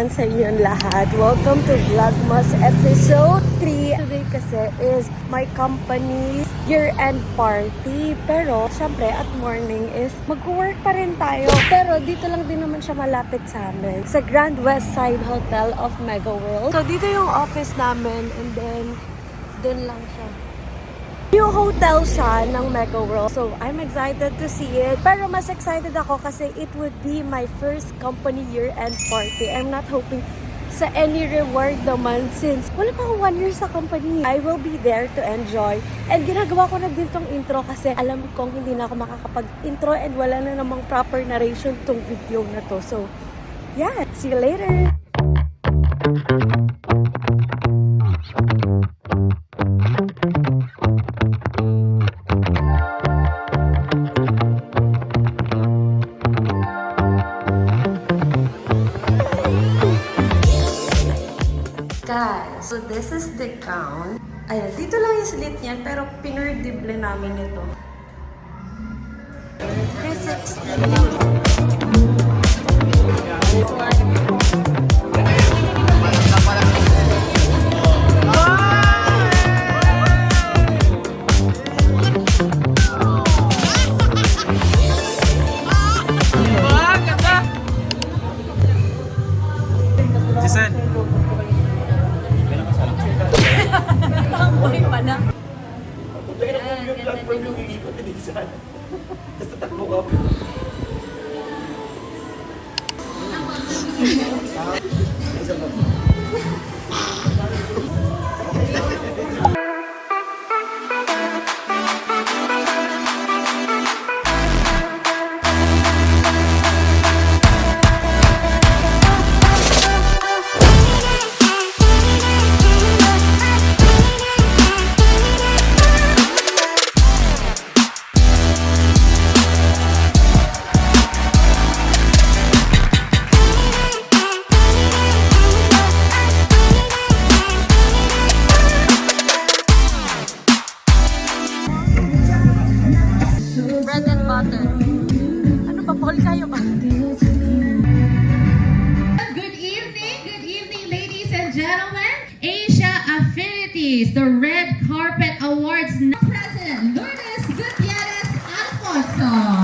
naman sa inyong lahat. Welcome to Vlogmas episode 3. Today kasi is my company's year-end party. Pero, syempre, at morning is mag-work pa rin tayo. Pero, dito lang din naman siya malapit sa amin. Sa Grand West Side Hotel of Mega World. So, dito yung office namin and then, dun lang siya. New hotel siya ng Mega World. So, I'm excited to see it. Pero mas excited ako kasi it would be my first company year-end party. I'm not hoping sa any reward naman since wala pa akong 1 year sa company. I will be there to enjoy. And ginagawa ko na din tong intro kasi alam kong hindi na ako makakapag-intro and wala na namang proper narration tong video na to. So, yeah. See you later! Guys, so this is the gown. Ayan, dito lang yung slit niyan, pero pinurdible namin ito. 360. Jason! Tamboy pa na. Basta takbo ka. Bread and butter. Ano ba, Paul? Kayo ba? Good evening, ladies and gentlemen. Asia Affinities, the Red Carpet Awards President Lourdes Gutierrez Alfonso.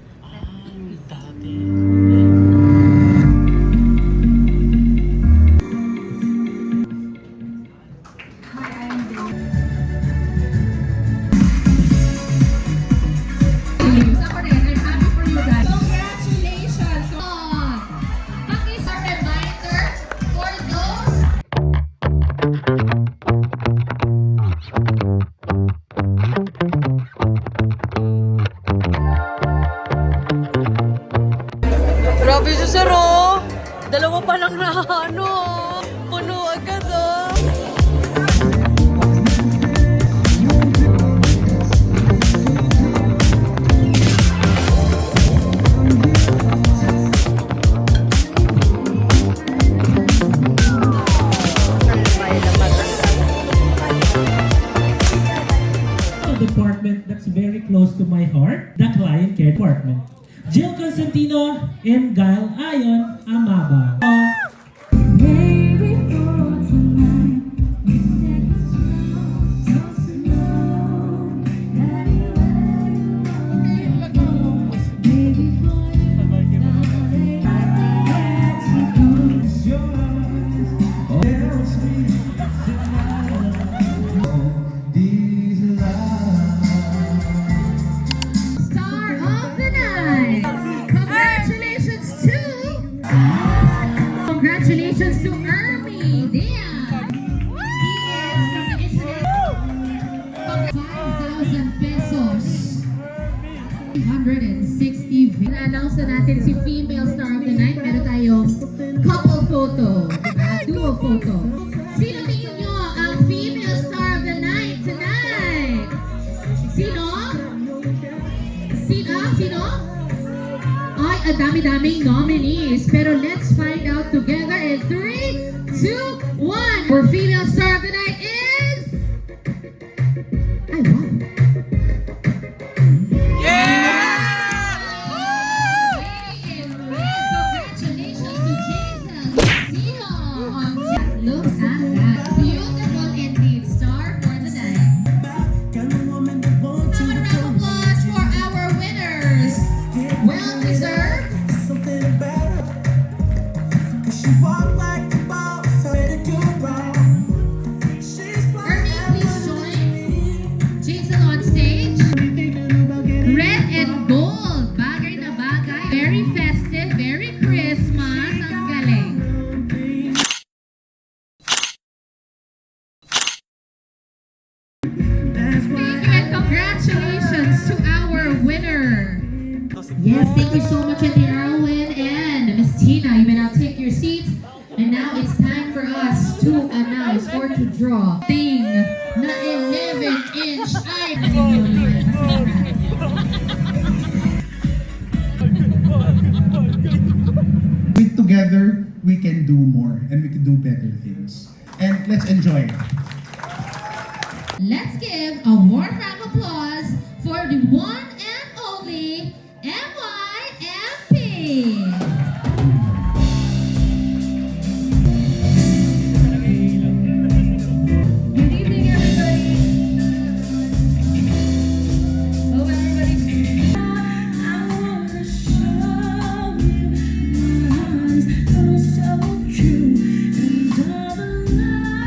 Grabe si Sir, oh. Dalawa pa lang na puno agad, oh. Department that's very close to my heart, the client care department. Jill Constantino and Gail Ayon Amaba. Congratulations to Ermi Diaz. He is from the 5,000 pesos. 160. Na-announce na natin si Female Star of the Night. Meron tayong couple photo. Diba? Duo photo. Sino tingin nyo ang Female Star of the Night tonight? Sino? Sino? Ay, ang dami-daming nominees. Pero let's find out together in 3, 2, 1. Our Female Star of the Night is... Ay, wow. Congratulations to Jesus. Sino? Thank you and congratulations to our winner. Yes, thank you so much, Auntie Arwen and Miss Tina. You may now take your seats. And now it's time for us to announce or to draw thing na 11-inch iPhone. With together, we can do more and we can do better things. And let's enjoy it. Let's give a warm round of applause for the one and only MYMP. Good evening, everybody. Hope everybody. I wanna show you my heart's oh so true, and all the love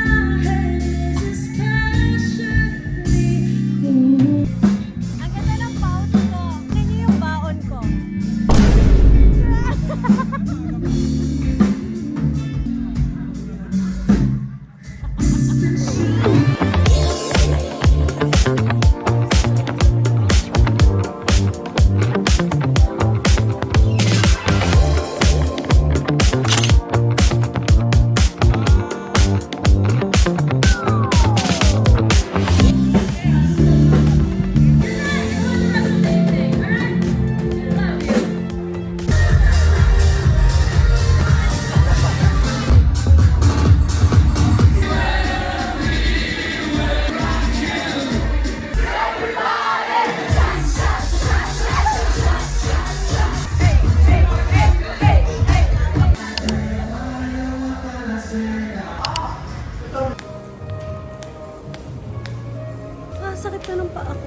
I had is especially for. Ang ganda ng baon ko. Tingnan niyo yung baon ko. Sakit na ng paa ko.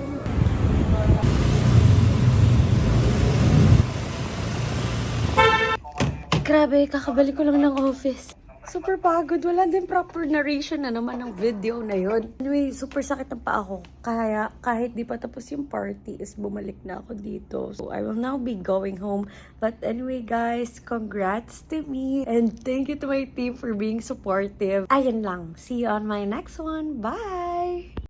Grabe, kakabalik ko lang ng office. Super pagod. Wala din proper narration na naman ng video na yon. Anyway, super sakit ang paa ko. Kaya kahit di pa tapos yung party is bumalik na ako dito. So I will now be going home. But anyway guys, congrats to me. And thank you to my team for being supportive. Ayan lang. See you on my next one. Bye!